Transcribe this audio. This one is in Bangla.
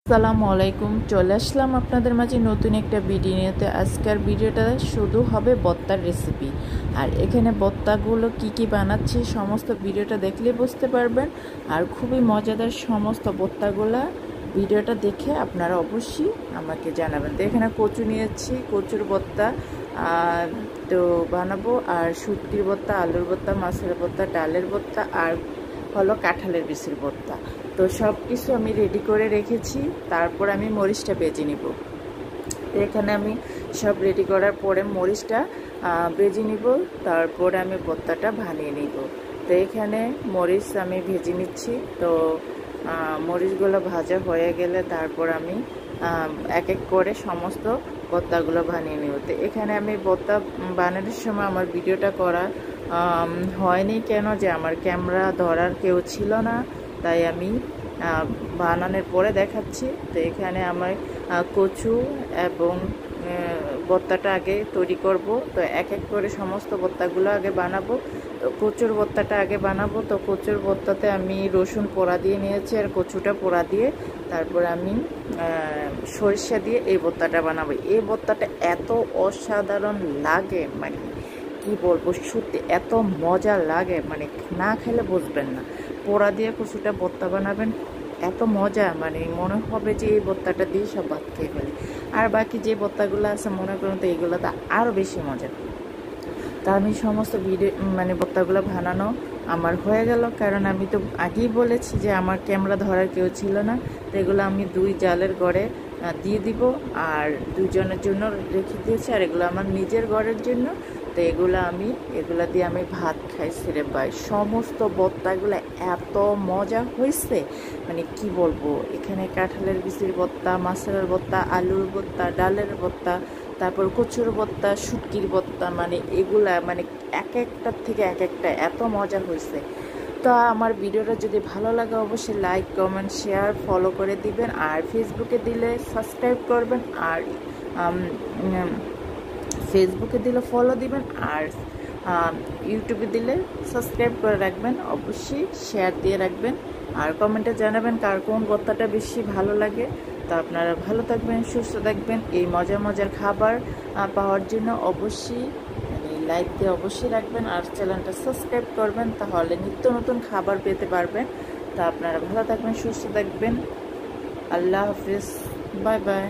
আসসালামু আলাইকুম। চলে আসলাম আপনাদের মাঝে নতুন একটা ভিডিও নিতে। আজকের ভিডিওটা শুধু হবে ভর্তার রেসিপি, আর এখানে ভর্তাগুলো কি বানাচ্ছি সমস্ত ভিডিওটা দেখলে বুঝতে পারবেন। আর খুবই মজাদার সমস্ত ভর্তাগুলো ভিডিওটা দেখে আপনারা অবশ্যই আমাকে জানাবেন। তো এখানে কচু নিয়েছি, কচুর ভর্তা তো বানাবো, আর শুটকির ভর্তা, আলুর ভর্তা, মাছের ভর্তা, ডালের ভর্তা, আর হলো কাঁঠালের বিচির ভর্তা। তো সব কিছু আমি রেডি করে রেখেছি, তারপর আমি মরিচটা বেজে নিব। তো এখানে আমি সব রেডি করার পরে মরিচটা বেজে নিব, তারপরে আমি ভর্তাটা বানিয়ে নিব। তো এখানে মরিচ আমি ভেজে নিচ্ছি। তো মরিচগুলো ভাজা হয়ে গেলে তারপর আমি এক এক করে সমস্ত ভর্তাগুলো বানিয়ে নেব। তো এখানে আমি ভর্তা বানানোর সময় আমার ভিডিওটা করা হয়নি, কেন যে আমার ক্যামেরা ধরার কেউ ছিল না, তাই আমি বানানোর পরে দেখাচ্ছি। তো এখানে আমার কচু এবং ভর্তাটা আগে তৈরি করব। তো এক এক করে সমস্ত ভর্তাগুলো আগে বানাবো। তো কচুর ভর্তাটা আগে বানাবো। তো কচুর ভর্তাতে আমি রসুন পোড়া দিয়ে নিয়েছি, আর কচুটা পোড়া দিয়ে তারপর আমি সরিষা দিয়ে এই ভর্তাটা বানাবো। এই ভর্তাটা এত অসাধারণ লাগে, মানে কি বলবো, সত্যি এত মজা লাগে, মানে না খেলে বুঝবেন না। পোড়া দিয়ে কচুটা ভর্তা বানাবেন, এত মজা, মানে মনে হবে যে এই ভর্তাটা দিয়ে সব ভাত খেয়ে ফেলি। আর বাকি যে ভর্তাগুলো আছে মনে করুন তো এইগুলোতে আরও বেশি মজা। তা আমি সমস্ত ভিডিও মানে ভর্তাগুলো বানানো আমার হয়ে গেল, কারণ আমি তো আগেই বলেছি যে আমার ক্যামেরা ধরার কেউ ছিল না। তো এগুলো আমি 2 জালের ঘরে দিয়ে দিব, আর 2 জনের জন্য রেখে দিয়েছি, আর এগুলো আমার নিজের ঘরের জন্য। তো এগুলা দিয়ে আমি ভাত খাইছি রে ভাই। সমস্ত ভর্তাগুলো এত মজা হয়েছে, মানে কি বলবো। এখানে কাঁঠালের বিচির ভর্তা, মাছের ভর্তা, আলুর ভর্তা, ডালের ভর্তা, তারপর কচুর ভর্তা, শুটকির ভর্তা, মানে এগুলা মানে এক একটার থেকে এক একটা এত মজা হয়েছে। তো আমার ভিডিওটা যদি ভালো লাগে অবশ্যই লাইক, কমেন্ট, শেয়ার, ফলো করে দিবেন। আর ফেসবুকে দিলে সাবস্ক্রাইব করবেন, আর ফেসবুকে দিলে ফলো দিবেন, আর ইউটিউবে দিলে সাবস্ক্রাইব করে রাখবেন। অবশ্যই শেয়ার দিয়ে রাখবেন, আর কমেন্টে জানাবেন কার কোন ভর্তাটা বেশি ভালো লাগে। তো আপনারা ভালো থাকবেন, সুস্থ থাকবেন। এই মজার খাবার পাওয়ার জন্য অবশ্যই লাইক দিয়ে অবশ্যই রাখবেন, আর চ্যানেলটা সাবস্ক্রাইব করবেন, তাহলে নিত্য নতুন খাবার পেতে পারবেন। তা আপনারা ভালো থাকবেন, সুস্থ থাকবেন। আল্লাহ হাফিজ, বাই বাই।